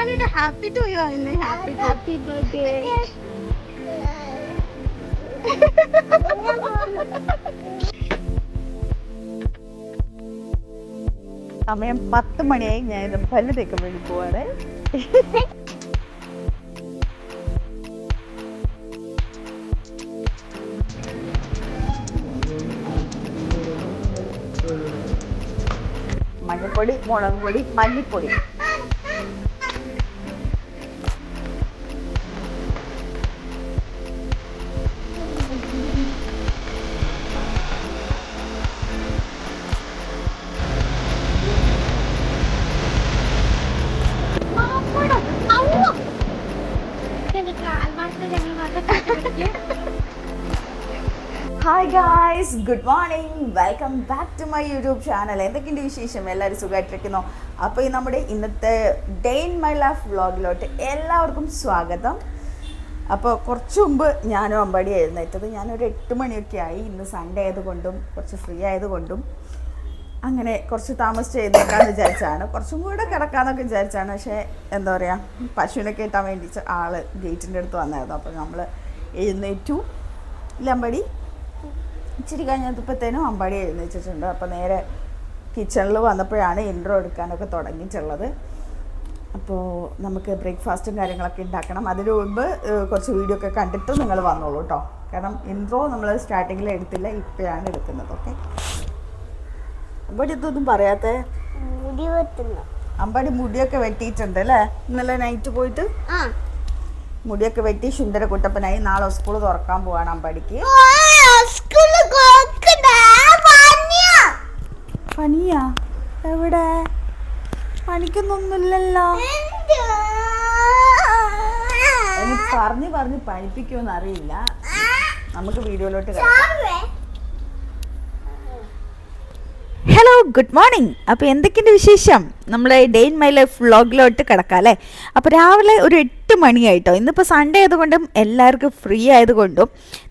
happy to you, Anne. Happy birthday. സമയം 10 മണിയായി. ഞാൻ പല്ല് തേക്കാൻ വേണ്ടി പോവാണ്. മഞ്ഞപ്പൊടി, മുളക് പൊടി, മല്ലിപ്പൊടി. Hi guys, good morning. Welcome back to my YouTube channel. എന്തൊക്കെയുണ്ട് വിശേഷം? എല്ലാവരും സുഖമായിട്ടിരിക്കുന്നു. അപ്പോൾ ഈ നമ്മുടെ ഇന്നത്തെ ഡേ ഇൻ മൈ ലൈഫ് വ്ളോഗിലോട്ട് എല്ലാവർക്കും സ്വാഗതം. അപ്പോൾ കുറച്ച് മുമ്പ് ഞാനും അമ്പാടി എഴുന്നേറ്റത്. ഞാനൊരു 8 മണിയൊക്കെ ആയി. ഇന്ന് സൺഡേ ആയതുകൊണ്ടും കുറച്ച് ഫ്രീ ആയതുകൊണ്ടും അങ്ങനെ കുറച്ച് താമസിച്ച് എഴുന്നേക്കാമെന്ന് വിചാരിച്ചാണ്. കുറച്ചും കൂടെ കിടക്കാമെന്നൊക്കെ വിചാരിച്ചാണ്. പക്ഷേ എന്താ പറയുക, പശുവിനെ കെട്ടാൻ വേണ്ടി ആൾ ഗേറ്റിൻ്റെ അടുത്ത് വന്നായിരുന്നു. അപ്പോൾ നമ്മൾ എഴുന്നേറ്റു. ഇല്ല അമ്പാടി? ഇച്ചിരി കഴിഞ്ഞപ്പോഴത്തേനും അമ്പാടി എഴുന്നേറ്റിട്ടുണ്ട്. അപ്പോൾ നേരെ കിച്ചണിൽ വന്നപ്പോഴാണ് ഇൻട്രോ എടുക്കാനൊക്കെ തുടങ്ങിയിട്ടുള്ളത്. അപ്പോൾ നമുക്ക് ബ്രേക്ക്ഫാസ്റ്റും കാര്യങ്ങളൊക്കെ ഉണ്ടാക്കണം. അതിന് മുമ്പ് കുറച്ച് വീഡിയോ ഒക്കെ കണ്ടിട്ട് നിങ്ങൾ വന്നോളൂ കേട്ടോ. കാരണം ഇൻട്രോ നമ്മൾ സ്റ്റാർട്ടിങ്ങിൽ എടുത്തില്ല, ഇപ്പോഴാണ് എടുക്കുന്നത്. ഓക്കെ, അമ്പാടി ഇതൊന്നും പറയാത്ത അമ്പാടി മുടിയൊക്കെ വെട്ടിയിട്ടുണ്ട് അല്ലേ? ഇന്നലെ നൈറ്റ് പോയിട്ട് മുടിയൊക്കെ വെട്ടി സുന്ദര കുട്ടപ്പനായി. നാളെ സ്കൂൾ തുറക്കാൻ പോവാണ് അമ്പാടിക്ക്. പനിയാ? എവിടെ? പനിക്കൊന്നൊന്നുമില്ലല്ലോ. എനിക്ക് പറഞ്ഞ് പനിപ്പിക്കുമെന്ന് അറിയില്ല. നമുക്ക് വീഡിയോയിലോട്ട് കിടക്കാം. Hello, good morning. അപ്പോൾ എന്തൊക്കെയുണ്ട് വിശേഷം? നമ്മളെ ഡേ ഇൻ മൈ ലൈഫ് വ്ളോഗിലോട്ട് കിടക്കാം അല്ലേ? അപ്പോൾ രാവിലെ ഒരു 8 മണിയായിട്ടോ. ഇന്നിപ്പോൾ സൺഡേ ആയതുകൊണ്ടും എല്ലാവർക്കും ഫ്രീ ആയതുകൊണ്ടും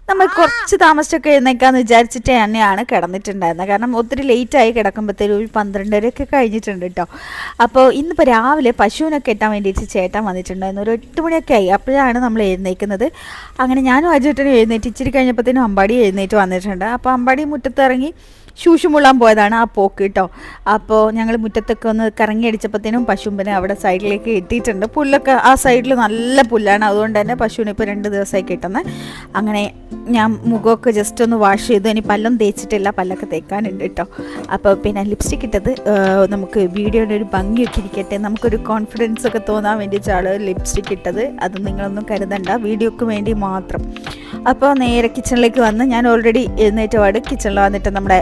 നമ്മൾ കുറച്ച് താമസിച്ചൊക്കെ എഴുന്നേക്കാമെന്ന് വിചാരിച്ചിട്ട് തന്നെയാണ് കിടന്നിട്ടുണ്ടായിരുന്നത്. കാരണം ഒത്തിരി ലേറ്റായി കിടക്കുമ്പോഴത്തേനും ഒരു 12:30 കഴിഞ്ഞിട്ടുണ്ട് കേട്ടോ. അപ്പോൾ ഇന്നിപ്പോൾ രാവിലെ പശുവിനൊക്കെ എത്താൻ വേണ്ടിയിട്ട് ചേട്ടൻ വന്നിട്ടുണ്ടായിരുന്നു. ഒരു 8 മണിയൊക്കെ ആയി. അപ്പോഴാണ് നമ്മൾ എഴുന്നേൽക്കുന്നത്. അങ്ങനെ ഞാനും അജുട്ടനും എഴുന്നേറ്റ്. ഇച്ചിരി കഴിഞ്ഞപ്പോഴത്തേനും അമ്പാടി എഴുന്നേറ്റ് വന്നിട്ടുണ്ട്. അപ്പോൾ അമ്പാടി മുറ്റത്തിറങ്ങി ശൂശു മുള്ളാൻ പോയതാണ് ആ പോക്ക് കേട്ടോ. അപ്പോൾ ഞങ്ങൾ മുറ്റത്തൊക്കെ ഒന്ന് കറങ്ങി അടിച്ചപ്പോഴത്തേനും പശുവിനെ അവിടെ സൈഡിലേക്ക് എത്തിയിട്ടുണ്ട്. പുല്ലൊക്കെ ആ സൈഡിൽ നല്ല പുല്ലാണ്. അതുകൊണ്ട് തന്നെ പശുവിനെ ഇപ്പോൾ 2 ദിവസമായി കിട്ടുന്നത്. അങ്ങനെ ഞാൻ മുഖമൊക്കെ ജസ്റ്റ് ഒന്ന് വാഷ് ചെയ്തു. ഇനി പല്ലൊന്നും തേച്ചിട്ടില്ല, പല്ലൊക്കെ തേക്കാനുണ്ട് കേട്ടോ. അപ്പോൾ പിന്നെ ലിപ്സ്റ്റിക് ഇട്ടത് നമുക്ക് വീഡിയോയുടെ ഒരു ഭംഗിയൊക്കെ ഇരിക്കട്ടെ, നമുക്കൊരു കോൺഫിഡൻസ് ഒക്കെ തോന്നാൻ വേണ്ടിയിട്ടാണ് ലിപ്സ്റ്റിക് ഇട്ടത്. അത് നിങ്ങളൊന്നും കരുതണ്ട, വീഡിയോക്ക് വേണ്ടി മാത്രം. അപ്പോൾ നേരെ കിച്ചണിലേക്ക് വന്ന് ഞാൻ ഓൾറെഡി എഴുന്നേറ്റ പാട് കിച്ചണിൽ വന്നിട്ട് നമ്മുടെ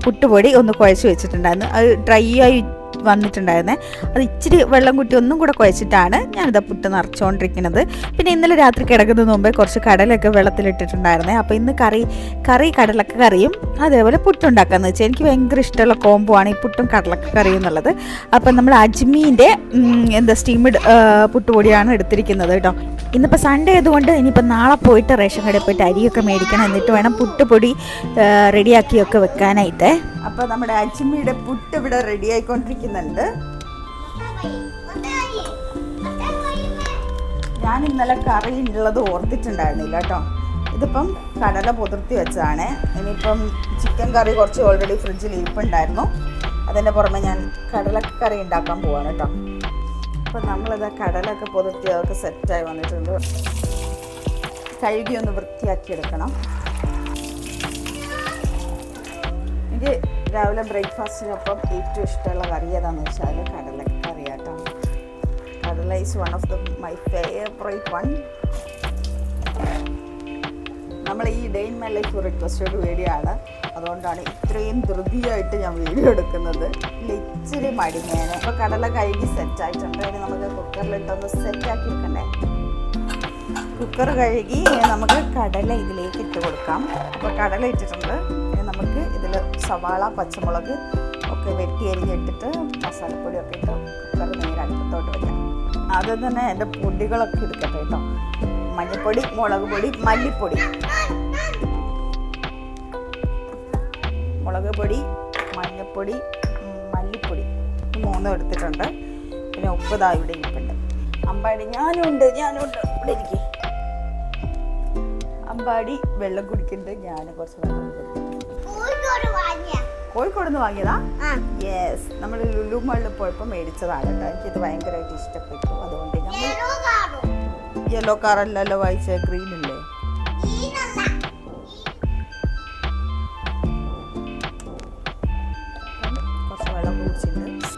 പുട്ടുപൊടി ഒന്ന് കുഴച്ച് വെച്ചിട്ടുണ്ടായിരുന്നു. അത് ഡ്രൈ ആയി വന്നിട്ടുണ്ടായിരുന്നേ. അത് ഇച്ചിരി വെള്ളം കൂട്ടി ഒന്നും കൂടെ കുഴച്ചിട്ടാണ് ഞാനിത് പുട്ട് നിറച്ചുകൊണ്ടിരിക്കുന്നത്. പിന്നെ ഇന്നലെ രാത്രി കിടക്കുന്നതിന് മുമ്പേ കുറച്ച് കടലൊക്കെ വെള്ളത്തിലിട്ടിട്ടുണ്ടായിരുന്നേ. അപ്പോൾ ഇന്ന് കറി കടലക്ക കറിയും അതേപോലെ പുട്ടുണ്ടാക്കാമെന്ന് വെച്ചാൽ എനിക്ക് ഭയങ്കര ഇഷ്ടമുള്ള കോംബോ ആണ് ഈ പുട്ടും കടലക്ക കറിയും എന്നുള്ളത്. അപ്പം നമ്മൾ അജ്മീൻ്റെ സ്റ്റീംഡ് പുട്ടുപൊടിയാണ് എടുത്തിരിക്കുന്നത് കേട്ടോ. ഇന്നിപ്പോൾ സൺഡേ ആയതുകൊണ്ട് ഇനിയിപ്പോൾ നാളെ പോയിട്ട് റേഷൻ കടയിൽ പോയിട്ട് അരിയൊക്കെ മേടിക്കണം. എന്നിട്ട് വേണം പുട്ടുപൊടി റെഡിയാക്കിയൊക്കെ വെക്കാനായിട്ട്. അപ്പോൾ നമ്മുടെ അജ്മിയുടെ പുട്ട് ഇവിടെ റെഡി ആയിക്കൊണ്ടിരിക്കുന്നുണ്ട്. ഞാൻ ഇന്നലെ കറി ഉള്ളത് ഓർത്തിട്ടുണ്ടായിരുന്നില്ല കേട്ടോ. ഇതിപ്പം കടല പുതിർത്തി വെച്ചതാണ്. ഇനിയിപ്പം ചിക്കൻ കറി കുറച്ച് ഓൾറെഡി ഫ്രിഡ്ജിൽ ഇരിപ്പുണ്ടായിരുന്നു. അതിൻ്റെ പുറമെ ഞാൻ കടലക്കറി ഉണ്ടാക്കാൻ പോവാണ് കേട്ടോ. അപ്പം നമ്മളിത് കടലൊക്കെ പുതിർത്തി അതൊക്കെ സെറ്റായി വന്നിട്ടുണ്ട്. കഴുകി ഒന്ന് വൃത്തിയാക്കിയെടുക്കണം. എനിക്ക് രാവിലെ ബ്രേക്ക്ഫാസ്റ്റിനൊപ്പം ഏറ്റവും ഇഷ്ടമുള്ള കറി ഏതാണെന്ന് വെച്ചാൽ കടലക്കറി കേട്ടോ. കടല is one of my favourite one. നമ്മൾ ഈ day in my life requested video ആണ്. അതുകൊണ്ടാണ് ഇത്രയും ധൃതിയായിട്ട് ഞാൻ വീഡിയോ എടുക്കുന്നത്. ഇച്ചിരി മടിമേനെ. അപ്പോൾ കടല കഴുകി സെറ്റായിട്ടുണ്ട്. ഇനി നമുക്ക് കുക്കറിലിട്ടൊന്ന് സെറ്റാക്കി വെക്കണ്ടേ. കുക്കർ കഴുകി നമുക്ക് കടല ഇതിലേക്ക് ഇട്ട് കൊടുക്കാം. അപ്പോൾ കടല ഇട്ടിട്ടുണ്ട്. ഇനി നമുക്ക് ഇതിൽ സവാള, പച്ചമുളക് ഒക്കെ വെട്ടി അരിഞ്ഞിട്ടിട്ട് മസാലപ്പൊടിയൊക്കെ ഇട്ട് കുക്കർ നേരെ അടുപ്പത്തോട്ട് വയ്ക്കാം. ആദ്യം തന്നെ എൻ്റെ പൊടികളൊക്കെ എടുക്കട്ടെ കേട്ടോ. മഞ്ഞൾപ്പൊടി, മുളക് പൊടി, മല്ലിപ്പൊടി, മുളക് പൊടി, മഞ്ഞൾപ്പൊടി, മല്ലിപ്പൊടി 3 എടുത്തിട്ടുണ്ട്. പിന്നെ ഉപ്പ് ദാ ഇവിടെ ഇരിപ്പുണ്ട്. അമ്പാടി ഞാനുണ്ട് ഇവിടെ ഇരിക്കേ. അമ്പാടി വെള്ളം കുടിക്കുന്നുണ്ട്, ഞാൻ കുറച്ച് വെള്ളം കുടിക്കുന്നുണ്ട്. കോഴിക്കോട് നിന്ന് വാങ്ങിയതാ? യെസ്, നമ്മൾ ലുലു മാളിൽ പോയപ്പോൾ മേടിച്ചതാണ് കേട്ടോ. എനിക്കിത് ഭയങ്കരമായിട്ട് ഇഷ്ടപ്പെട്ടു. അതുകൊണ്ട് യെല്ലോ കളറല്ലല്ലോ വായിച്ച, ഗ്രീൻ അല്ലേ? കുറച്ച് വെള്ളം കുടിച്ചിട്ടുണ്ട്.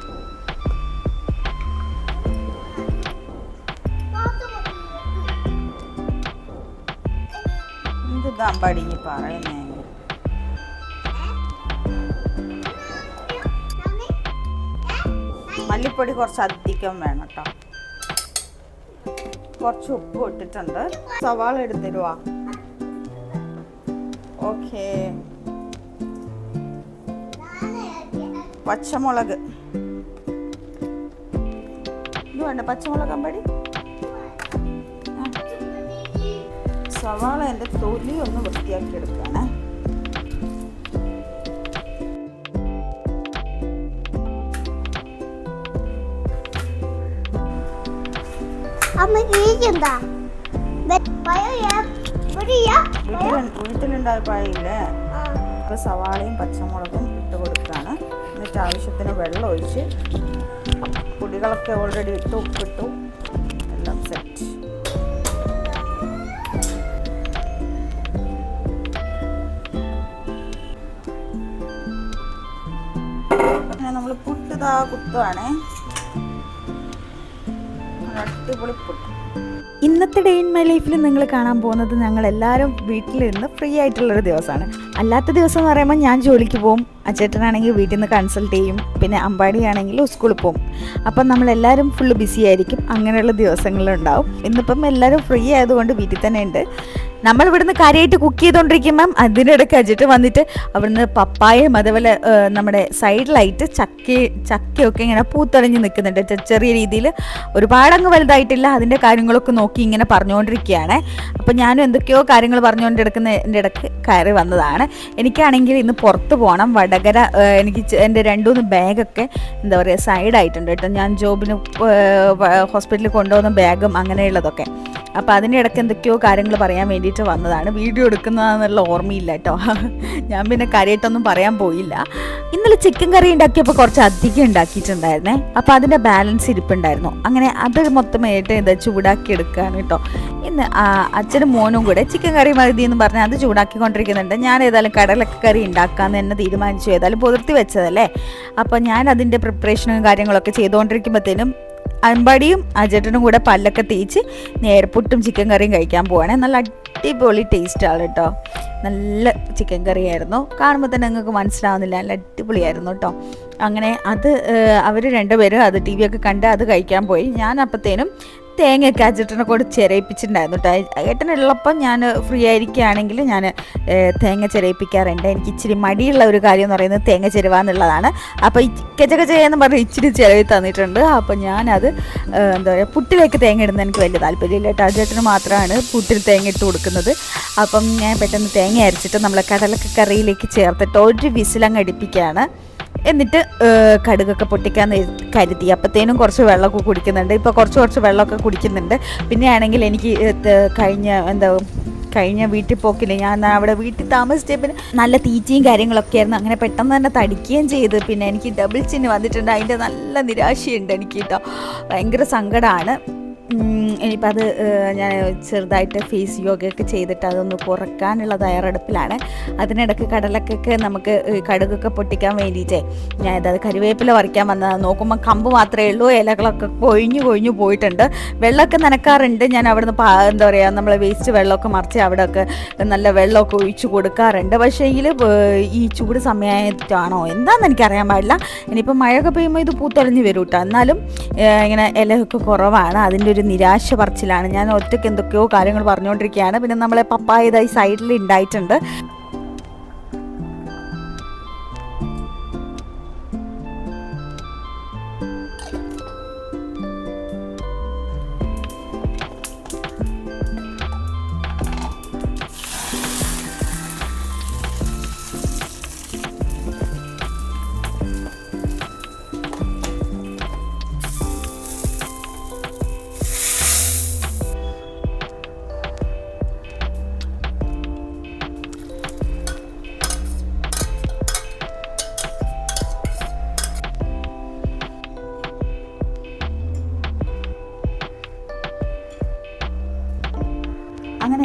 എന്താ അമ്പാടി ഇനി പറയുന്നേ? മല്ലിപ്പൊടി കുറച്ച് അധികം വേണം കേട്ടോ. കുറച്ച് ഉപ്പ് ഇട്ടിട്ടുണ്ട്. സവാള എടുത്തരുവാ? ഓക്കേ. പച്ചമുളക് ഇത് വേണ്ട, പച്ചമുളക് അമ്പാടി. സവാള എൻ്റെ തൊലി ഒന്ന് വൃത്തിയാക്കി എടുക്കാനേ. വീട്ടിലുണ്ടായ പഴയില്ലേ, അപ്പോൾ സവാളയും പച്ചമുളകും ഇട്ട് കൊടുക്കുകയാണ്. എന്നിട്ട് ആവശ്യത്തിന് വെള്ളം ഒഴിച്ച്, പൊടികളൊക്കെ ഓൾറെഡി ഇട്ട്, ഉപ്പിട്ടു, എല്ലാം സെറ്റ്. അങ്ങനെ നമ്മൾ പുട്ട് കുത്തുവാണേ. അടിപൊളി പുട്ട്. ഇന്നത്തെ ഡേ ഇൻ മൈ ലൈഫിൽ നിങ്ങൾ കാണാൻ പോകുന്നത് ഞങ്ങൾ എല്ലാവരും വീട്ടിലിരുന്ന് ഫ്രീ ആയിട്ടുള്ളൊരു ദിവസമാണ്. അല്ലാത്ത ദിവസം എന്ന് പറയുമ്പോൾ ഞാൻ ജോലിക്ക് പോകും, അച്ചേട്ടനാണെങ്കിൽ വീട്ടിൽ നിന്ന് കൺസൾട്ട് ചെയ്യും, പിന്നെ അമ്പാടിയാണെങ്കിൽ സ്കൂളിൽ പോകും. അപ്പം നമ്മളെല്ലാവരും ഫുള്ള് ബിസി ആയിരിക്കും. അങ്ങനെയുള്ള ദിവസങ്ങളുണ്ടാവും. ഇന്നിപ്പം എല്ലാവരും ഫ്രീ ആയതുകൊണ്ട് വീട്ടിൽ തന്നെ ഉണ്ട്. നമ്മൾ ഇവിടുന്ന് കാര്യമായിട്ട് കുക്ക് ചെയ്തുകൊണ്ടിരിക്കുമ്പം അതിനിടയ്ക്ക് അജിട്ട് വന്നിട്ട് അവിടുന്ന് പപ്പായയും അതുപോലെ നമ്മുടെ സൈഡിലായിട്ട് ചക്കയൊക്കെ ഇങ്ങനെ പൂത്തണിഞ്ഞ് നിൽക്കുന്നുണ്ട്. ചെറിയ രീതിയിൽ, ഒരുപാടങ്ങ് വലുതായിട്ടില്ല. അതിൻ്റെ കാര്യങ്ങളൊക്കെ നോക്കി ഇങ്ങനെ പറഞ്ഞുകൊണ്ടിരിക്കുകയാണ്. അപ്പോൾ ഞാനും എന്തൊക്കെയോ കാര്യങ്ങൾ പറഞ്ഞുകൊണ്ടിരിക്കുന്നതിൻ്റെ ഇടയ്ക്ക് കയറി വന്നതാണ്. എനിക്കാണെങ്കിൽ ഇന്ന് പുറത്ത് പോകണം. വടകര എനിക്ക് എൻ്റെ 2-3 ബാഗൊക്കെ എന്താ പറയുക സൈഡായിട്ടുണ്ട് കേട്ടോ. ഞാൻ ജോബിന് ഹോസ്പിറ്റലിൽ കൊണ്ടുപോകുന്ന ബാഗും അങ്ങനെയുള്ളതൊക്കെ. അപ്പോൾ അതിൻ്റെ ഇടയ്ക്ക് എന്തൊക്കെയോ കാര്യങ്ങൾ പറയാൻ വേണ്ടിയിട്ട് വന്നതാണ്. വീഡിയോ എടുക്കുന്നതെന്നുള്ള ഓർമ്മയില്ല കേട്ടോ. ഞാൻ പിന്നെ കാര്യമായിട്ടൊന്നും പറയാൻ പോയില്ല. ഇന്നലെ ചിക്കൻ കറി ഉണ്ടാക്കിയപ്പോൾ കുറച്ച് അധികം ഉണ്ടാക്കിയിട്ടുണ്ടായിരുന്നേ. അപ്പോൾ അതിൻ്റെ ബാലൻസ് ഇരിപ്പുണ്ടായിരുന്നു. അങ്ങനെ അത് മൊത്തമായിട്ട് ഇത് ചൂടാക്കി എടുക്കുകയാണ് കേട്ടോ. ഇന്ന് അച്ഛനും മോനും കൂടെ ചിക്കൻ കറി മതി എന്ന് പറഞ്ഞാൽ അത് ചൂടാക്കിക്കൊണ്ടിരിക്കുന്നുണ്ട്. ഞാൻ ഏതായാലും കടലക്കറി ഉണ്ടാക്കാമെന്ന് തന്നെ തീരുമാനിച്ചു. ഏതായാലും പുതിർത്തി വെച്ചതല്ലേ. അപ്പോൾ ഞാൻ അതിൻ്റെ പ്രിപ്പറേഷനും കാര്യങ്ങളൊക്കെ ചെയ്തുകൊണ്ടിരിക്കുമ്പോഴത്തേനും അമ്പാടിയും അജേട്ടനും കൂടെ പല്ലൊക്കെ തേച്ച് നേരെ പുട്ടും ചിക്കൻ കറിയും കഴിക്കാൻ പോവാണ്. നല്ല അടിപൊളി ടേസ്റ്റാണ് കേട്ടോ. നല്ല ചിക്കൻ കറിയായിരുന്നു. കാണുമ്പോൾ തന്നെ നിങ്ങൾക്ക് മനസ്സിലാവുന്നില്ല, നല്ല അടിപൊളിയായിരുന്നു കേട്ടോ. അങ്ങനെ അത് അവർ രണ്ടുപേരും അത് ടി വി ഒക്കെ കണ്ട് അത് കഴിക്കാൻ പോയി. ഞാൻ അപ്പോഴത്തേനും തേങ്ങയൊക്കെ അജേട്ടനെ കൊണ്ട് ചിരയിപ്പിച്ചിട്ടുണ്ടായിരുന്നു കേട്ടോ. ഏട്ടനുള്ളപ്പം ഞാൻ ഫ്രീ ആയിരിക്കുകയാണെങ്കിൽ ഞാൻ തേങ്ങ ചിരയിപ്പിക്കാറുണ്ട്. എനിക്ക് ഇച്ചിരി മടിയുള്ള ഒരു കാര്യം എന്ന് പറയുന്നത് തേങ്ങ ചിരവാന്നുള്ളതാണ്. അപ്പോൾ ഈ കച്ചകച്ചയെന്ന് പറഞ്ഞ് ഇച്ചിരി ചിരവി തന്നിട്ടുണ്ട്. അപ്പോൾ ഞാനത് എന്താ പറയുക, പുട്ടിലേക്ക് തേങ്ങ ഇടുന്നത് എനിക്ക് വലിയ താല്പര്യമില്ല കേട്ടോ. അജേട്ടന് മാത്രമാണ് പുട്ടിൽ തേങ്ങ ഇട്ട് കൊടുക്കുന്നത്. അപ്പം ഞാൻ പെട്ടെന്ന് തേങ്ങ അരച്ചിട്ട് നമ്മളെ കടലക്കറിയിലേക്ക് ചേർത്തിട്ട് ഒരു വിസിലങ്ങ് അടുപ്പിക്കുകയാണ്. എന്നിട്ട് കടുകൊക്കെ പൊട്ടിക്കാൻ കരുതി. അപ്പോഴത്തേനും കുറച്ച് വെള്ളമൊക്കെ കുടിക്കുന്നുണ്ട്. ഇപ്പോൾ കുറച്ച് വെള്ളമൊക്കെ കുടിക്കുന്നുണ്ട്. പിന്നെ ആണെങ്കിൽ എനിക്ക് കഴിഞ്ഞ വീട്ടിൽ പോക്കില്ല, ഞാൻ അവിടെ വീട്ടിൽ താമസിച്ച പിന്നെ നല്ല തീറ്റയും കാര്യങ്ങളൊക്കെ ആയിരുന്നു. അങ്ങനെ പെട്ടെന്ന് തന്നെ തടിക്കുകയും ചെയ്ത് പിന്നെ എനിക്ക് ഡബിൾ ചിന്ന് വന്നിട്ടുണ്ട്. അതിൻ്റെ നല്ല നിരാശയുണ്ട് എനിക്ക് കേട്ടോ. ഭയങ്കര സങ്കടമാണ്. ഇനിയിപ്പോൾ അത് ഞാൻ ചെറുതായിട്ട് ഫേസ് യോഗയൊക്കെ ചെയ്തിട്ട് അതൊന്ന് കുറയ്ക്കാനുള്ള തയ്യാറെടുപ്പിലാണ്. അതിനിടയ്ക്ക് കടലക്കൊക്കെ നമുക്ക് കടുകൊക്കെ പൊട്ടിക്കാൻ വേണ്ടിയിട്ടേ ഞാൻ ഇതത് കരിവേപ്പില പറിക്കാൻ വന്നത്. നോക്കുമ്പോൾ കമ്പ് മാത്രമേ ഉള്ളൂ, ഇലകളൊക്കെ കൊഴിഞ്ഞു പോയിട്ടുണ്ട്. വെള്ളമൊക്കെ നനക്കാറുണ്ട് ഞാൻ അവിടുന്ന്. എന്താ പറയുക, നമ്മൾ വേസ്റ്റ് വെള്ളമൊക്കെ മറിച്ച് അവിടെയൊക്കെ നല്ല വെള്ളമൊക്കെ ഒഴിച്ച് കൊടുക്കാറുണ്ട്. പക്ഷേ ഈ ചൂട് സമയത്താണോ എന്താണെന്ന് എനിക്കറിയാൻ പാടില്ല. ഇനിയിപ്പോൾ മഴയൊക്കെ പെയ്യുമ്പോൾ ഇത് പൂത്തൊളിഞ്ഞ് വരും കേട്ടോ. എന്നാലും ഇങ്ങനെ ഇലയൊക്കെ കുറവാണ്. അതിൻ്റെ ഒരു നിരാശ പറച്ചിലാണ്. ഞാൻ ഒറ്റയ്ക്ക് എന്തൊക്കെയോ കാര്യങ്ങൾ പറഞ്ഞുകൊണ്ടിരിക്കുകയാണ്. പിന്നെ നമ്മളെ പപ്പായ ഇതായി സൈഡിൽ ഉണ്ടായിട്ടുണ്ട്.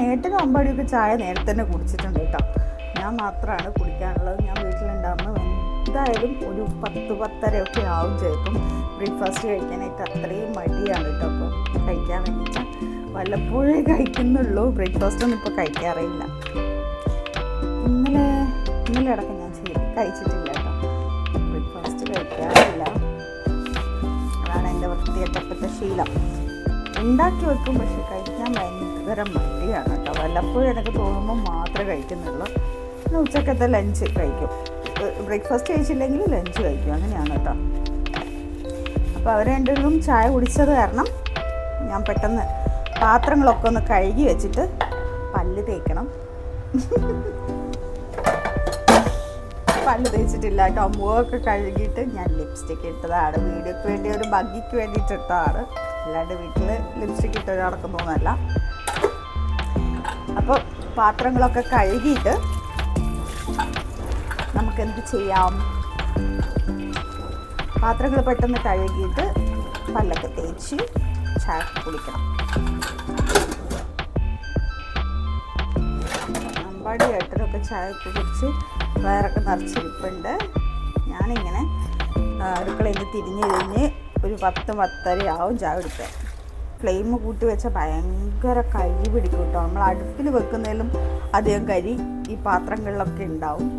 ഏട്ടനും അമ്പാടിയൊക്കെ ചായ നേരത്തെ തന്നെ കുടിച്ചിട്ടുണ്ട് കേട്ടോ. ഞാൻ മാത്രമാണ് കുടിക്കാനുള്ളത്. ഞാൻ വീട്ടിലുണ്ടാകുമ്പോൾ എന്തായാലും ഒരു 10-10:30 ആവും ചിലപ്പം ബ്രേക്ക്ഫാസ്റ്റ് കഴിക്കാനായിട്ട്. അത്രയും മടിയാണ് കേട്ടോ. അപ്പോൾ കഴിക്കാൻ വേണ്ടിയിട്ട് വല്ലപ്പോഴേ കഴിക്കുന്നുള്ളൂ. ബ്രേക്ക്ഫാസ്റ്റ് ഒന്നും ഇപ്പോൾ കഴിക്കാറില്ല. ഇന്നലെ അടക്കം ഞാൻ കഴിച്ചിട്ടില്ല കേട്ടോ. ബ്രേക്ക്ഫാസ്റ്റ് കഴിക്കാറില്ല. അതാണ് എൻ്റെ വൃത്തികെട്ടപ്പെട്ട ശീലം. ഉണ്ടാക്കി വെക്കും, പക്ഷെ കഴിക്കാൻ ഭയങ്കര മടിയാണ് കേട്ടോ. വല്ലപ്പോഴും എനിക്ക് തോന്നുമ്പോൾ മാത്രമേ കഴിക്കുന്നുള്ളൂ. പിന്നെ ഉച്ചക്കത്തെ ലഞ്ച് കഴിക്കും. ബ്രേക്ക്ഫാസ്റ്റ് കഴിച്ചില്ലെങ്കിൽ ലഞ്ച് കഴിക്കും. അങ്ങനെയാണ് കേട്ടോ. അപ്പോൾ അവർ രണ്ടുപേരും ചായ കുടിച്ചത് കാരണം ഞാൻ പെട്ടെന്ന് പാത്രങ്ങളൊക്കെ ഒന്ന് കഴുകി വെച്ചിട്ട് പല്ല് തേക്കണം. പല്ല് തേച്ചിട്ടില്ല കേട്ടോ. മുഖമൊക്കെ കഴുകിയിട്ട് ഞാൻ ലിപ്സ്റ്റിക്ക് ഇട്ടതാണ്. വീഡിയോക്ക് വേണ്ടി ഒരു ഭംഗിക്ക് വേണ്ടിയിട്ട് ഇട്ടതാണ്. അല്ലാണ്ട് വീട്ടിൽ ലിപ്സ്റ്റിക്ക് ഇട്ട് നടക്കുന്നൊന്നുമല്ല. അപ്പോൾ പാത്രങ്ങളൊക്കെ കഴുകിയിട്ട് നമുക്കെന്ത് ചെയ്യാം? പാത്രങ്ങൾ പെട്ടെന്ന് കഴുകിയിട്ട് പല്ലൊക്കെ തേച്ച് ചായ കുടിക്കണം. അമ്പാടി ഏട്ടനൊക്കെ ചായ കുടിച്ച് വയറൊക്കെ നിറച്ചിരിപ്പുണ്ട്. ഞാനിങ്ങനെ അടുക്കളയിൽ നിന്ന് തിരിഞ്ഞ് ഒരു 10-10:30 ആവും ചായ കുടിക്കാൻ. ഫ്ലെയിം കൂട്ടി വെച്ചാൽ ഭയങ്കര കരി പിടിക്കും കേട്ടോ. നമ്മൾ അടുപ്പിൽ വെക്കുന്നതിലും അധികം കരി ഈ പാത്രങ്ങളിലൊക്കെ ഉണ്ടാവും.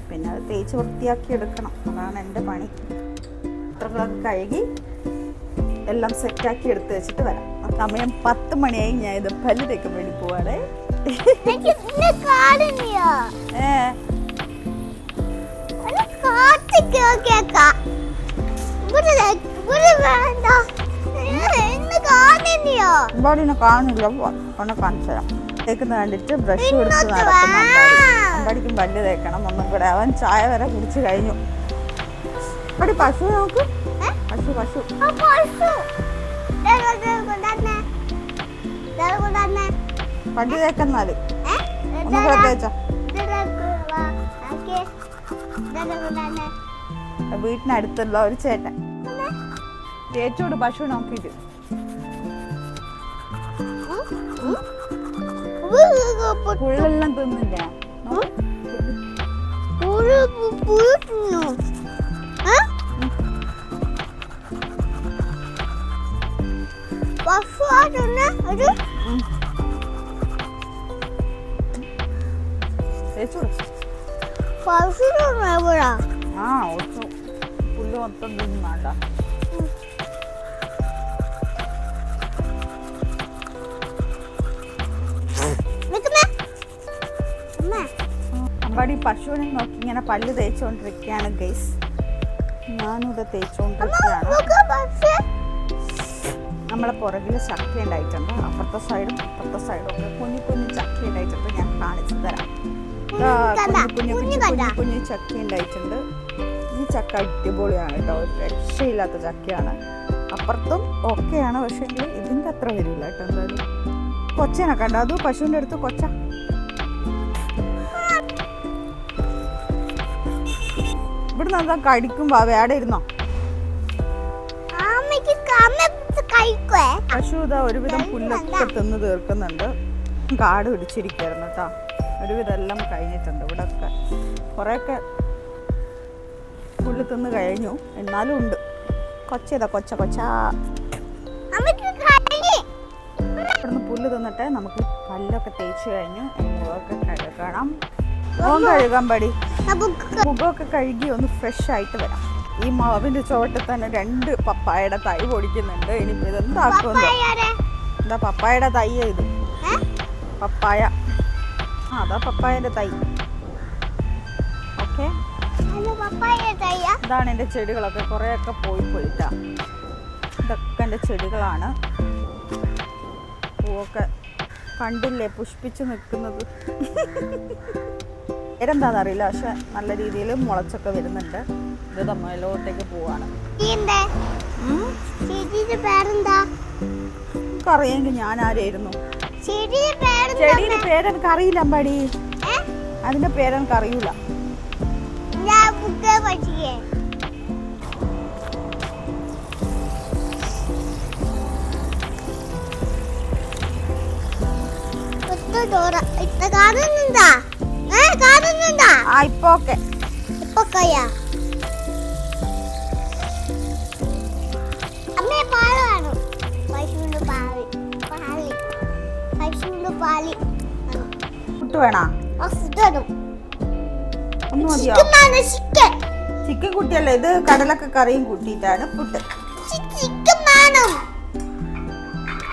പിന്നെ അത് തേച്ച് വൃത്തിയാക്കി എടുക്കണം. അതാണ് എൻ്റെ പണി. പാത്രങ്ങളൊക്കെ കഴുകി എല്ലാം സെറ്റാക്കി എടുത്ത് വെച്ചിട്ട് വരാം. സമയം 10 മണിയായി. ഞാൻ ഇത് പല്ല് തേക്കാൻ വേണ്ടി പോവാണേ. കാണില്ല, ഒന്ന് കാണിച്ചു തരാം. തേക്കുന്ന കണ്ടിട്ട് ബ്രഷ് കൊടുത്ത് നടക്കുന്നുണ്ട്. അമ്പടിക്കും പല്ല് തേക്കണം ഒന്നും കൂടെ. അവൻ ചായ വരെ കുടിച്ചു കഴിഞ്ഞു. അപ്പടി പശു നോക്ക്. പശു പല്ല് തേക്കുന്നാല് ഒന്നും കൂടെ തേച്ച. വീട്ടിനടുത്തുള്ള ഒരു ചേട്ടൻ തേച്ചോട് പശു നോക്കിയിട്ട്. പുള്ളെല്ലാം തിന്നില്ല. പുല്ല് മൊത്തം തിന്നാണ്ട. അമ്പാടി പശുവിനെ നോക്കി ഇങ്ങനെ പല്ല് തേച്ചുകൊണ്ടിരിക്കുകയാണ് ഗൈസ്. ഞാനിവിടെ തേച്ചുകൊണ്ടിരിക്കുകയാണ്. നമ്മളെ പുറകിൽ ചക്ക ഉണ്ടായിട്ടുണ്ട്. അപ്പുറത്തെ സൈഡും ഇപ്പുറത്തെ സൈഡും ഒക്കെ കുഞ്ഞു ചക്ക ഉണ്ടായിട്ടുണ്ട്. ഞാൻ കാണിച്ചു തരാം. കുഞ്ഞു ചക്ക ഉണ്ടായിട്ടുണ്ട്. ഈ ചക്ക അടിപൊളിയാണ് കേട്ടോ. ഒരു രക്ഷയില്ലാത്ത ചക്കയാണ്. അപ്പുറത്തും ഓക്കെയാണ്, പക്ഷേ ഇതിൻ്റെ അത്ര വരില്ല കേട്ടോ. എന്തായാലും കൊച്ചനെ കണ്ടോ? അത് പശുവിൻ്റെ അടുത്ത് കൊച്ച. ഇവിടുന്ന് എന്താ കടിക്കുമ്പോ അവിടെ ഇരുന്നോ? പശു ഇതാ ഒരുവിധം പുല്ലൊക്കെ തിന്ന് തീർക്കുന്നുണ്ട്. കാട് പിടിച്ചിരിക്കുകയായിരുന്നു കേട്ടോ. ഒരുവിധം എല്ലാം കഴിഞ്ഞിട്ടുണ്ട്. ഇവിടെ ഒക്കെ കുറേയൊക്കെ പുല്ല് തിന്ന് കഴിഞ്ഞു. എന്നാലും ഉണ്ട്. കൊച്ചതാ കൊച്ച. ഇവിടുന്ന് പുല്ല് തിന്നിട്ട് നമുക്ക് പല്ലൊക്കെ തേച്ച് കഴിഞ്ഞു. മുഖമൊക്കെ കഴുകണം. മുഖം കഴുകാൻ പടി. മുഖമൊക്കെ കഴുകി ഒന്ന് ഫ്രഷ് ആയിട്ട് വരാം. ഈ മാവിൻ്റെ ചുവട്ടിൽ തന്നെ 2 പപ്പായയുടെ തൈ പൊടിക്കുന്നുണ്ട്. ഇനിയിപ്പോൾ ഇതെന്താക്കുമെന്നോ. എന്താ പപ്പായയുടെ തൈ? ഇത് പപ്പായ. അതാ പപ്പായൻ്റെ തൈ. ഓക്കെ, ഇതാണ് എൻ്റെ ചെടികളൊക്കെ. കുറേയൊക്കെ പോയിട്ടാ. ഇതൊക്കെ എൻ്റെ ചെടികളാണ്. പൂവൊക്കെ കണ്ടില്ലേ പുഷ്പിച്ച് നിൽക്കുന്നത്. പേരെന്താണെന്നറിയില്ല, പക്ഷെ നല്ല രീതിയിൽ മുളച്ചൊക്കെ വരുന്നുണ്ട്. ഇത് തമ്മിലോട്ടേക്ക് പോവാണ്. അറിയെങ്കിൽ ഞാൻ ആരായിരുന്നു? ചെടിയുടെ പേരെനിക്ക് അറിയില്ല അമ്പാടി. അതിന്റെ പേരെനിക്ക് അറിയില്ല. ഇപ്പൊ ഓക്കെ. ഫുഡ് വേണോ? ഒന്ന് മതിയോ? ചിക്കൻ കുട്ടിയല്ല ഇത്, കടലൊക്കെ കറിയും കൂട്ടിയിട്ടാണ് ഫുഡ്.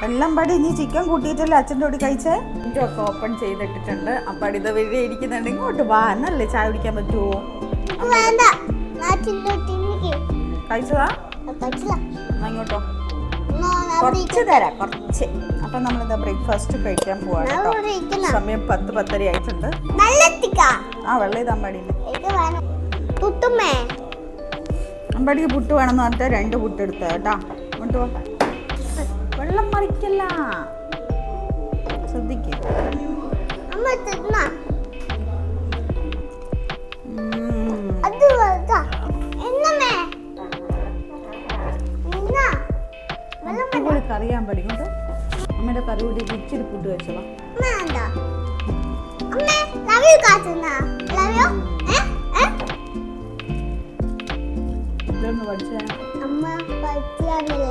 എല്ലാം പടി നീ ചിക്കൻ കൂട്ടിയിട്ടല്ലേ അച്ഛൻ്റെ കൂടി കഴിച്ചേ. ഒക്കെ ഓപ്പൺ ചെയ്തിട്ടിട്ടുണ്ട്. അപ്പാടി ഇത് വെറുതെ ഇരിക്കുന്നുണ്ട്. ഇങ്ങോട്ട് വാ, എന്നല്ലേ ചായ കുടിക്കാൻ പറ്റുമോ? കഴിച്ചതാ? ഇങ്ങോട്ടോ കുറച്ച് തരാം, കുറച്ച്. അപ്പൊ നമ്മളിതാ ബ്രേക്ക്ഫാസ്റ്റ് കഴിക്കാൻ പോവാണ് കേട്ടോ. സമയം 10-10:30 ആയിട്ടുണ്ട്. ആ വെള്ളം ഇത് അമ്പാടിയിൽ. അമ്പാടിക്ക് പുട്ട് വേണമെന്ന് പറഞ്ഞാൽ 2 പുട്ട് എടുത്ത കേട്ടാ. ഇങ്ങോട്ട് പോ, വെള്ളം മറിക്കല്ല, ശ്രദ്ധിക്ക. കറിയാൻ പഠിക്കുന്നുണ്ട്. അമ്മയുടെ കറി കൂടി ഇച്ചിരി ഫുഡ് വെച്ചോ. ഇതൊന്ന് പഠിച്ചേ. അമ്മ പഠിപ്പിക്കില്ല.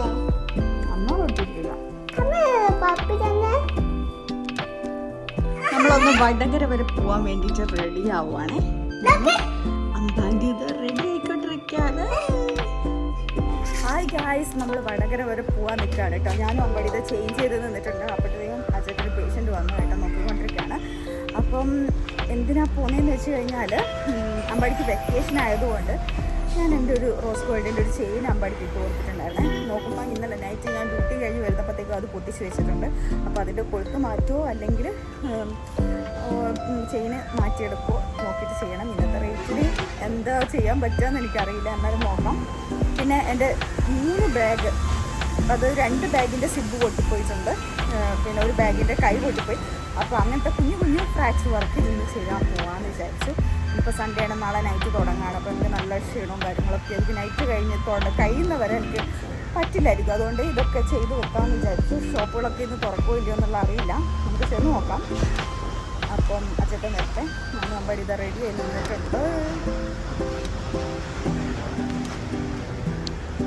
നമ്മളൊന്ന് വടകര വരെ പോവാൻ വേണ്ടിട്ട് റെഡി ആവുകയാണേ. അമ്പാണ്ടി ഇത് റെഡി ആയിക്കൊണ്ടിരിക്കുകയാണ്. ഹായ് ഗായ്സ്, നമ്മൾ വടകര വരെ പോകാൻ നിൽക്കുകയാണ് കേട്ടോ. ഞാനും അമ്പാടി ഇത് ചേഞ്ച് ചെയ്ത് നിന്നിട്ടുണ്ട്. അപ്പോഴത്തേക്കും അച്ഛൻ്റെ പേഷ്യൻ്റ് വന്നു കേട്ടോ, നോക്കിക്കൊണ്ടിരിക്കുകയാണ്. അപ്പം എന്തിനാ പോകുന്നതെന്ന് വെച്ച് കഴിഞ്ഞാൽ അമ്പാടിക്ക് വെക്കേഷൻ ആയതുകൊണ്ട് ഞാൻ എൻ്റെ ഒരു റോസ് ഗോൾഡിൻ്റെ ഒരു ചെയിൻ അമ്പാടിക്ക് ഇട്ട് കൊടുത്തിട്ടുണ്ടായിരുന്നേ. നോക്കുമ്പോൾ ഇന്നലെ നൈറ്റ് ഞാൻ ഡ്യൂട്ടി കഴിഞ്ഞ് വരുന്നപ്പോഴത്തേക്കും അത് പൊട്ടിച്ച് വെച്ചിട്ടുണ്ട്. അപ്പോൾ അതിൻ്റെ കൊഴുത്ത് മാറ്റുമോ അല്ലെങ്കിൽ ചെയിന് മാറ്റിയെടുക്കുമോ നോക്കിയിട്ട് ചെയ്യണം. ഇന്നത്തെ റേറ്റിന് എന്താ ചെയ്യാൻ പറ്റുകയെന്ന് എനിക്കറിയില്ല, എന്നാലും നോക്കാം. പിന്നെ എൻ്റെ 3 ബാഗ്, അത് 2 ബാഗിൻ്റെ സിബ് പൊട്ടിപ്പോയിട്ടുണ്ട്, പിന്നെ ഒരു ബാഗിൻ്റെ കൈ പൊട്ടിപ്പോയി. അപ്പോൾ അങ്ങനത്തെ കുഞ്ഞു കുഞ്ഞു ഫ്രാക്ചർ വർക്ക് ഇന്ന് ചെയ്യാൻ പോകാമെന്ന് വിചാരിച്ചു. ഇപ്പോൾ സൺഡേ ആണ്, നാളെ നൈറ്റ് തുടങ്ങാണ്. അപ്പോൾ എനിക്ക് നല്ല ക്ഷീണവും കാര്യങ്ങളൊക്കെ എനിക്ക് നൈറ്റ് കഴിഞ്ഞ് കഴിയുന്നവരെ എനിക്ക് പറ്റില്ലായിരിക്കും. അതുകൊണ്ട് ഇതൊക്കെ ചെയ്ത് വെക്കാമെന്ന് വിചാരിച്ചു. ഷോപ്പുകളൊക്കെ ഇന്ന് തുറക്കോ ഇല്ലയോ എന്നുള്ള അറിയില്ല, നമുക്ക് ചെന്ന് നോക്കാം. അപ്പം അച്ചട്ടൻ നേരത്തെ ഞാൻ അമ്പാടി ഇത് റെഡി ആയി നിന്നിട്ടുണ്ട്.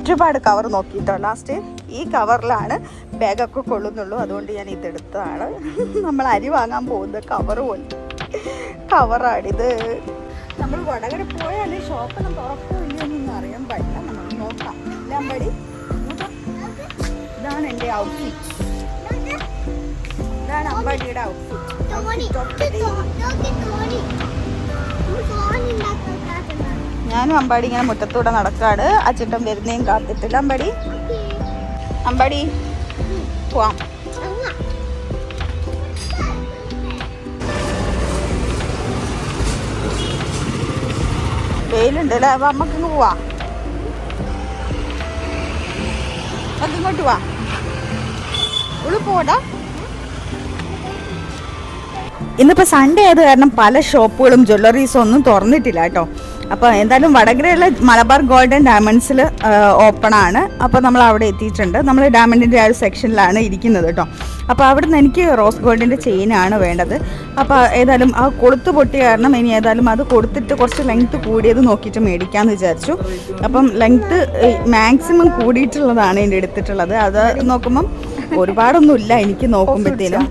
ഒരുപാട് കവർ നോക്കിയിട്ടോ. ലാസ്റ്റ് ഈ കവറിലാണ് ബാഗൊക്കെ കൊള്ളുന്നുള്ളൂ, അതുകൊണ്ട് ഞാൻ ഇതെടുത്തതാണ്. നമ്മൾ അരി വാങ്ങാൻ പോകുന്ന കവർ പോലെ കവറാണിത്. നമ്മൾ വടകര പോയാൽ ഷോപ്പൊന്നും തുറക്കോ ഇല്ലയെന്നൊന്നും അറിയാൻ പാടില്ല, നമ്മൾ നോക്കാം. ഇല്ല അമ്പാടി, ഇതാണ് എൻ്റെ ഔട്ട്ഫിറ്റ്, ഇതാണ് അമ്പാടിയുടെ ഔട്ട്ഫിറ്റ്. ഞാനും അമ്പാടി ഇങ്ങനെ മുറ്റത്തൂടെ നടക്കാണ്. അച്ഛട്ടൻ വരുന്നേയും കാത്തിട്ടില്ല. അമ്പാടി അമ്പാടി പോവാം. വെയിലുണ്ട് അല്ലേ? അപ്പൊ അമ്മക്കിങ്ങ് പോവാ, നമുക്ക് ഇങ്ങോട്ട് പോവാ. ഉള്ളു പോടാ. ഇന്നിപ്പോൾ സൺഡേ ആയത് കാരണം പല ഷോപ്പുകളും ജ്വല്ലറീസും ഒന്നും തുറന്നിട്ടില്ല കേട്ടോ. അപ്പോൾ എന്തായാലും വടകരയുള്ള മലബാർ ഗോൾഡ് ആൻഡ് ഡയമണ്ട്സിൽ ഓപ്പൺ ആണ്. അപ്പോൾ നമ്മൾ അവിടെ എത്തിയിട്ടുണ്ട്. നമ്മൾ ഡയമണ്ടിൻ്റെ ആ ഒരു സെക്ഷനിലാണ് ഇരിക്കുന്നത് കേട്ടോ. അപ്പോൾ അവിടെ നിന്ന് എനിക്ക് റോസ് ഗോൾഡിൻ്റെ ചെയിനാണ് വേണ്ടത്. അപ്പോൾ ഏതായാലും ആ കൊളുത്ത് പൊട്ടിയ കാരണം ഇനി ഏതായാലും അത് കൊടുത്തിട്ട് കുറച്ച് ലെങ്ത്ത് കൂടിയത് നോക്കിയിട്ട് മേടിക്കാമെന്ന് വിചാരിച്ചു. അപ്പം ലെങ്ത്ത് മാക്സിമം കൂടിയിട്ടുള്ളതാണ് എൻ്റെ എടുത്തിട്ടുള്ളത്. അത് നോക്കുമ്പം ഒരുപാടൊന്നുമില്ല എനിക്ക് നോക്കുമ്പോഴത്തേനും.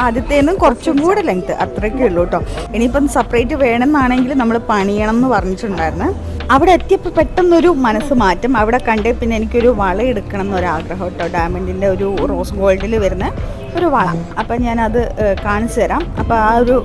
ആദ്യത്തേനും കുറച്ചും കൂടെ ലെങ്ത്ത് അത്രയൊക്കെ ഉള്ളൂ കേട്ടോ. ഇനിയിപ്പം സെപ്പറേറ്റ് വേണമെന്നാണെങ്കിൽ നമ്മൾ പണിയണം എന്ന് പറഞ്ഞിട്ടുണ്ടായിരുന്നു. അവിടെ എത്തിയപ്പോൾ പെട്ടെന്നൊരു മനസ്സ് മാറ്റം. അവിടെ കണ്ടേ പിന്നെ എനിക്കൊരു വള എടുക്കണം എന്നൊരാഗ്രഹം കേട്ടോ. ഡയമണ്ടിൻ്റെ ഒരു റോസ് ഗോൾഡിൽ വരുന്ന ഒരു വള. അപ്പം ഞാനത് കാണിച്ചു തരാം. അപ്പോൾ ആ ഒരു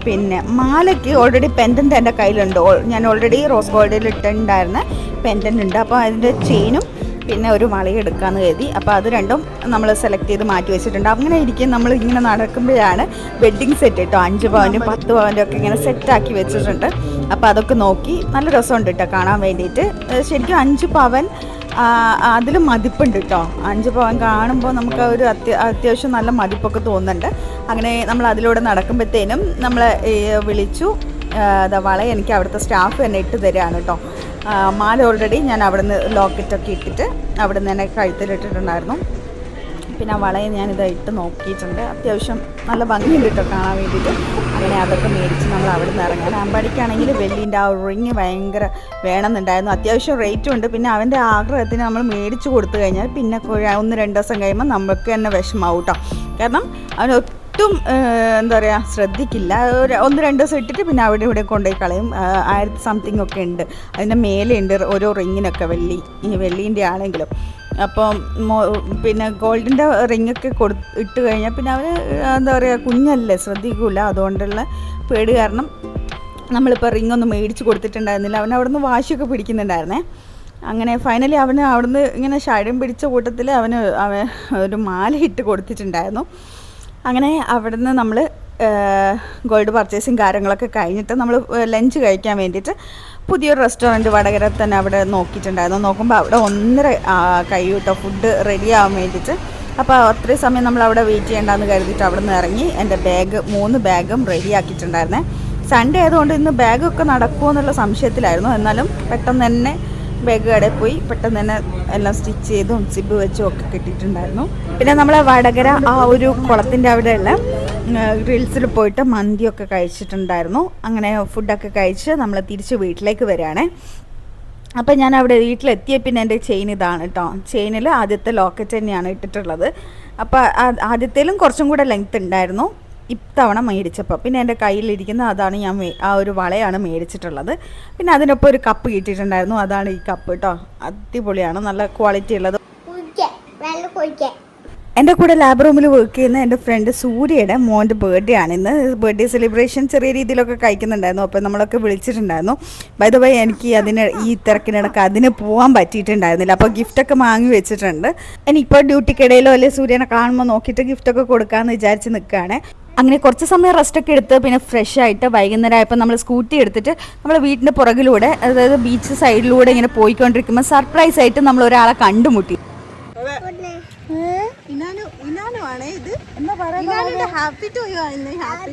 പിന്നെ മാലയ്ക്ക് ഓൾറെഡി പെൻഡൻ്റ് എൻ്റെ കയ്യിലുണ്ട്. ഞാൻ ഓൾറെഡി റോസ് ഗോൾഡിൽ ഇട്ടിട്ടുണ്ടായിരുന്ന പെൻഡൻ്റ് ഉണ്ട്. അപ്പോൾ അതിൻ്റെ ചെയിനും പിന്നെ ഒരു വളയും എടുക്കാമെന്ന് കരുതി. അപ്പോൾ അത് രണ്ടും നമ്മൾ സെലക്ട് ചെയ്ത് മാറ്റി വെച്ചിട്ടുണ്ട്. അങ്ങനെ ഇരിക്കും നമ്മൾ ഇങ്ങനെ നടക്കുമ്പോഴാണ് വെഡ്ഡിങ് സെറ്റ് കേട്ടോ, 5 പവനും 10 പവനും ഒക്കെ ഇങ്ങനെ സെറ്റാക്കി വെച്ചിട്ടുണ്ട്. അപ്പോൾ അതൊക്കെ നോക്കി നല്ല രസമുണ്ട് കേട്ടോ കാണാൻ വേണ്ടിയിട്ട്. ശരിക്കും 5 പവൻ അതിൽ മതിപ്പുണ്ട് കേട്ടോ. 5 പവൻ കാണുമ്പോൾ നമുക്ക് ഒരു അത്യാവശ്യം നല്ല മതിപ്പൊക്കെ തോന്നുന്നുണ്ട്. അങ്ങനെ നമ്മൾ അതിലൂടെ നടക്കുമ്പോഴത്തേനും നമ്മളെ വിളിച്ചു. വള എനിക്ക് അവിടുത്തെ സ്റ്റാഫ് തന്നെ ഇട്ട് തരികയാണ് കേട്ടോ. മാല ഓൾറെഡി ഞാൻ അവിടെ നിന്ന് ലോക്കറ്റൊക്കെ ഇട്ടിട്ട് അവിടെ നിന്ന് തന്നെ കഴുത്തിലിട്ടിട്ടുണ്ടായിരുന്നു. പിന്നെ ആ വളയെ ഞാനിത് ഇട്ട് നോക്കിയിട്ടുണ്ട്. അത്യാവശ്യം നല്ല ഭംഗിയുണ്ട് കേട്ടോ കാണാൻ വേണ്ടിയിട്ട്. അങ്ങനെ അതൊക്കെ മേടിച്ച് നമ്മൾ അവിടെ നിന്ന് ഇറങ്ങാൻ. അമ്പാടിക്കാണെങ്കിൽ വെള്ളിൻ്റെ ആ റിങ് ഭയങ്കര വേണമെന്നുണ്ടായിരുന്നു. അത്യാവശ്യം റേറ്റും ഉണ്ട്. പിന്നെ അവൻ്റെ ആഗ്രഹത്തിന് നമ്മൾ മേടിച്ച് കൊടുത്തു കഴിഞ്ഞാൽ പിന്നെ 1-2 ദിവസം കഴിയുമ്പോൾ നമുക്ക് തന്നെ വിഷമാവും കേട്ടോ. കാരണം അവൻ ഒട്ടും എന്താ പറയുക ശ്രദ്ധിക്കില്ല. 1-2 ദിവസം ഇട്ടിട്ട് പിന്നെ അവിടെ ഇവിടെ കൊണ്ടുപോയി കളയും. 1000 സംതിങ് ഒക്കെ ഉണ്ട്. അതിൻ്റെ മേലെ ഉണ്ട് ഓരോ റിങ്ങിനൊക്കെ വെള്ളീൻ്റെ ആണെങ്കിലും. അപ്പം പിന്നെ ഗോൾഡിൻ്റെ റിങ്ങൊക്കെ ഇട്ട് കഴിഞ്ഞാൽ പിന്നെ അവർ എന്താ പറയുക കുഞ്ഞല്ലേ ശ്രദ്ധിക്കില്ല. അതുകൊണ്ടുള്ള പേടി കാരണം നമ്മളിപ്പോൾ റിങ്ങൊന്നും മേടിച്ച് കൊടുത്തിട്ടുണ്ടായിരുന്നില്ല. അവൻ അവിടെ നിന്ന് വാശിയൊക്കെ പിടിക്കുന്നുണ്ടായിരുന്നേ. അങ്ങനെ ഫൈനലി അവന് അവിടുന്ന് ഇങ്ങനെ ശരം പിടിച്ച കൂട്ടത്തിൽ അവൻ ഒരു മാല ഇട്ട് കൊടുത്തിട്ടുണ്ടായിരുന്നു. അങ്ങനെ അവിടുന്ന് നമ്മൾ ഗോൾഡ് പർച്ചേസിങ് കാര്യങ്ങളൊക്കെ കഴിഞ്ഞിട്ട് നമ്മൾ ലഞ്ച് കഴിക്കാൻ വേണ്ടിയിട്ട് പുതിയൊരു റെസ്റ്റോറൻറ്റ് വടകര തന്നെ അവിടെ നോക്കിയിട്ടുണ്ടായിരുന്നു. നോക്കുമ്പോൾ അവിടെ 1:30 കഴിയൂട്ടോ ഫുഡ് റെഡി ആവാൻ വേണ്ടിയിട്ട്. അപ്പോൾ അത്രയും സമയം നമ്മൾ അവിടെ വെയിറ്റ് ചെയ്യേണ്ടെന്ന് കരുതിയിട്ട് അവിടെ നിന്ന് ഇറങ്ങി എൻ്റെ 3 ബാഗും റെഡി ആക്കിയിട്ടുണ്ടായിരുന്നേ. സൺഡേ ആയതുകൊണ്ട് ഇന്ന് ബാഗൊക്കെ നടക്കുമോ എന്നുള്ള സംശയത്തിലായിരുന്നു. എന്നാലും പെട്ടെന്ന് തന്നെ ബാഗ് കടയിൽ പോയി പെട്ടെന്ന് തന്നെ എല്ലാം സ്റ്റിച്ച് ചെയ്തും സിബ് വെച്ചും ഒക്കെ കിട്ടിയിട്ടുണ്ടായിരുന്നു. പിന്നെ നമ്മൾ വടകര ആ ഒരു കുളത്തിൻ്റെ അവിടെയുള്ള ഗ്രിൽസിൽ പോയിട്ട് മന്തിയൊക്കെ കഴിച്ചിട്ടുണ്ടായിരുന്നു. അങ്ങനെ ഫുഡൊക്കെ കഴിച്ച് നമ്മൾ തിരിച്ച് വീട്ടിലേക്ക് വരികയാണേ. അപ്പോൾ ഞാൻ അവിടെ വീട്ടിലെത്തിയ പിന്നെ എൻ്റെ ചെയിൻ ഇതാണ് കേട്ടോ. ചെയിനിൽ ആദ്യത്തെ ലോക്കറ്റ് തന്നെയാണ് ഇട്ടിട്ടുള്ളത്. അപ്പോൾ ആദ്യത്തേലും കുറച്ചും കൂടെ ലെങ്ത്ത് ഉണ്ടായിരുന്നു ഇത്തവണ മേടിച്ചപ്പോൾ. പിന്നെ എൻ്റെ കയ്യിലിരിക്കുന്ന അതാണ് ഞാൻ ആ ഒരു വളയാണ് മേടിച്ചിട്ടുള്ളത്. പിന്നെ അതിനൊപ്പം ഒരു കപ്പ് കിട്ടിയിട്ടുണ്ടായിരുന്നു. അതാണ് ഈ കപ്പ് കേട്ടോ. അടിപൊളിയാണ്, നല്ല ക്വാളിറ്റി ഉള്ളത്. എൻ്റെ കൂടെ ലാബ് റൂമിൽ വർക്ക് ചെയ്യുന്ന എൻ്റെ ഫ്രണ്ട് സൂര്യയുടെ മോൻ്റെ ബർത്ത്ഡേ ആണ് ഇന്ന്. ബർത്ത്ഡേ സെലിബ്രേഷൻ ചെറിയ രീതിയിലൊക്കെ കഴിക്കുന്നുണ്ടായിരുന്നു. അപ്പോൾ നമ്മളൊക്കെ വിളിച്ചിട്ടുണ്ടായിരുന്നു. ബൈ ദ വേ എനിക്ക് ഈ തിരക്കിനിടക്ക് അതിന് പോകാൻ പറ്റിയിട്ടുണ്ടായിരുന്നില്ല. അപ്പോൾ ഗിഫ്റ്റൊക്കെ വാങ്ങി വെച്ചിട്ടുണ്ട്. എനിക്കിപ്പോൾ ഡ്യൂട്ടിക്കിടയിലോ അല്ലെങ്കിൽ സൂര്യനെ കാണുമ്പോൾ നോക്കിയിട്ട് ഗിഫ്റ്റൊക്കെ കൊടുക്കാമെന്ന് വിചാരിച്ച് നിൽക്കുകയാണ്. അങ്ങനെ കുറച്ച് സമയം റെസ്റ്റൊക്കെ എടുത്ത് പിന്നെ ഫ്രഷ് ആയിട്ട് വൈകുന്നേരം ആയപ്പോൾ നമ്മൾ സ്കൂട്ടി എടുത്തിട്ട് നമ്മൾ വീടിൻ്റെ പുറകിലൂടെ, അതായത് ബീച്ച് സൈഡിലൂടെ ഇങ്ങനെ പോയിക്കൊണ്ടിരിക്കുമ്പോൾ സർപ്രൈസ് ആയിട്ട് നമ്മൾ ഒരാളെ കണ്ടുമുട്ടി. ഇത് എന്താ പറയുക, happy to you,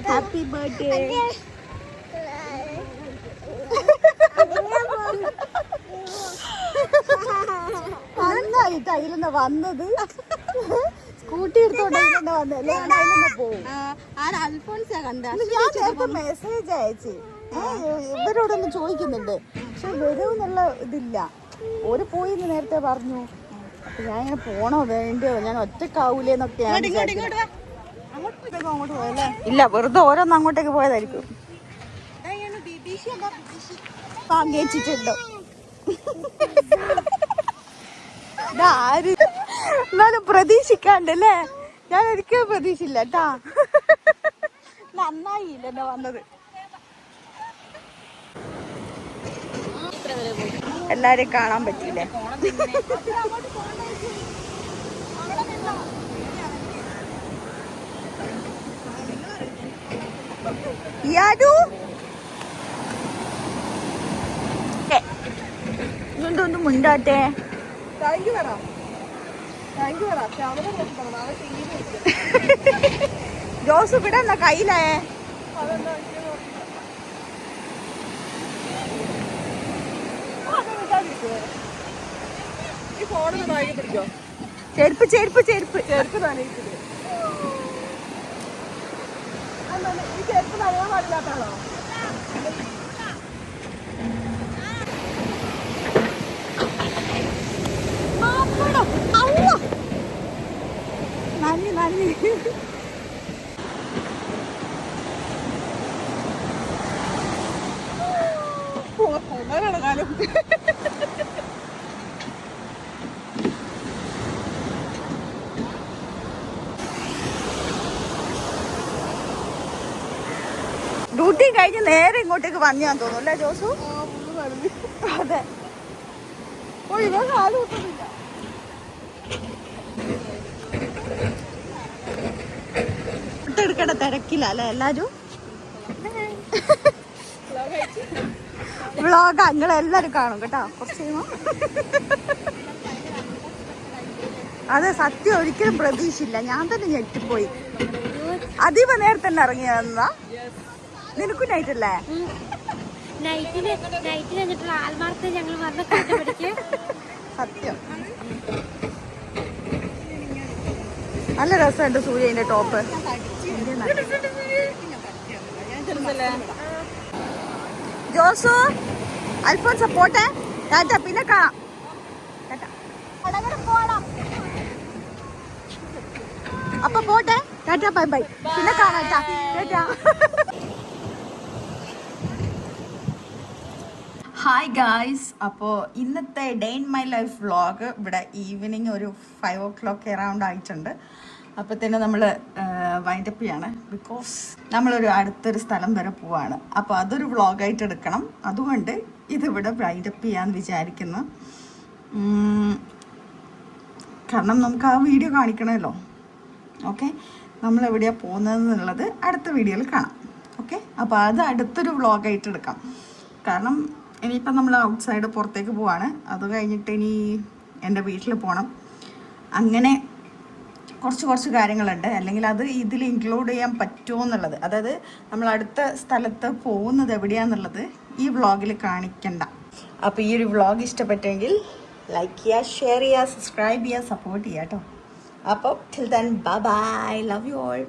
happy birthday. നന്നായിട്ട് അതിലെന്താ വന്നത്, സ്കൂട്ടി എടുത്തോണ്ട് വന്നല്ലേ. മെസ്സേജ് അയച്ച് ഇവരോടൊന്ന് ചോദിക്കുന്നുണ്ട്, പക്ഷെ വരുമെന്നുള്ള ഇതില്ല. ഒരു പോയി നേരത്തെ പറഞ്ഞു. അപ്പൊ ഞാൻ ഇങ്ങനെ പോണോ വേണ്ടോ, ഞാൻ ഒറ്റക്കാവൂലെന്നൊക്കെയാണ്. ഇല്ല, വെറുതെ ഓരോന്ന് അങ്ങോട്ടേക്ക് പോയതായിരിക്കും. വാങ്ങിച്ചിട്ടുണ്ടോ ആര് എന്നാലും പ്രതീക്ഷിക്കാണ്ടല്ലേ. ഞാൻ ഒരിക്കലും പ്രതീക്ഷിച്ചില്ല കേട്ടാ. നന്നായില്ല എന്നെ വന്നത്. എല്ലാരെയും കാണാൻ പറ്റിയില്ലേ. ഇതൊന്നും മുണ്ടാട്ടെ. ജോസ് വിടന്ന കയ്യിലേ. ചെരുപ്പ് ചെരുപ്പ് ചെരുപ്പ് ചെരുപ്പ് നനയിച്ചിട്ട് ഈ ചെരുപ്പ് നനയാൻ പാടില്ലാത്താണോ? നന്ദി നന്ദി. ഡ്യൂട്ടി കഴിഞ്ഞ് നേരെ ഇങ്ങോട്ടേക്ക് വന്നാന്ന് തോന്നുന്നു അല്ലേ ജോസു? അതെ. എടുക്കട തിരക്കില്ല അല്ലേ എല്ലാരും. വ്ളോഗ് നിങ്ങളെല്ലാരും കാണും കേട്ടോ കുറച്ച് കഴിയുമ്പോ. അതെ, സത്യം ഒരിക്കലും പ്രതീക്ഷയില്ല. ഞാൻ തന്നെ ഞെട്ടിപ്പോയി. അതീവ നേരത്തെ തന്നെ ഇറങ്ങിയതാ. നിനക്കും നൈറ്റല്ലേ? സത്യം. നല്ല രസമുണ്ട് സൂര്യൻ്റെ ടോപ്പ്. ജോസു അൽഫോൻസ് പോട്ടെ, ടാറ്റ, പിന്നെ കാണാം. അപ്പൊ പോട്ടെ, ടാറ്റ, ബൈ ബൈ, പിന്നെ കാണാം ടാറ്റ. ഹായ് ഗായ്സ്, അപ്പോൾ ഇന്നത്തെ day in my life vlog ഇവിടെ ഈവനിങ് ഒരു 5 o'clock അറൗണ്ട് ആയിട്ടുണ്ട്. അപ്പോൾ തന്നെ നമ്മൾ വൈൻഡപ്പ് ചെയ്യാണ്. ബിക്കോസ് നമ്മളൊരു അടുത്തൊരു സ്ഥലം വരെ പോവാണ്. അപ്പോൾ അതൊരു വ്ളോഗായിട്ട് എടുക്കണം. അതുകൊണ്ട് ഇതിവിടെ വൈൻഡപ്പ് ചെയ്യാമെന്ന് വിചാരിക്കുന്നു. കാരണം നമുക്ക് ആ വീഡിയോ കാണിക്കണമല്ലോ. ഓക്കെ, നമ്മളെവിടെയാണ് പോകുന്നതെന്നുള്ളത് അടുത്ത വീഡിയോയിൽ കാണാം. ഓക്കെ, അപ്പോൾ അത് അടുത്തൊരു വ്ളോഗായിട്ട് എടുക്കാം. കാരണം ഇനിയിപ്പം നമ്മൾ ഔട്ട് സൈഡ് പുറത്തേക്ക് പോവാണ്. അത് കഴിഞ്ഞിട്ട് ഇനി എൻ്റെ വീട്ടിൽ പോകണം. അങ്ങനെ കുറച്ച് കാര്യങ്ങളുണ്ട്. അല്ലെങ്കിൽ അത് ഇതിൽ ഇൻക്ലൂഡ് ചെയ്യാൻ പറ്റുമോ എന്നുള്ളത്, അതായത് നമ്മൾ അടുത്ത സ്ഥലത്ത് പോകുന്നത് എവിടെയാണെന്നുള്ളത് ഈ വ്ളോഗിൽ കാണിക്കണ്ട. അപ്പോൾ ഈ ഒരു വ്ളോഗ് ഇഷ്ടപ്പെട്ടെങ്കിൽ ലൈക്ക് ചെയ്യുക, ഷെയർ ചെയ്യുക, സബ്സ്ക്രൈബ് ചെയ്യുക, സപ്പോർട്ട് ചെയ്യുക കേട്ടോ. അപ്പോൾ till then bye bye, love you all.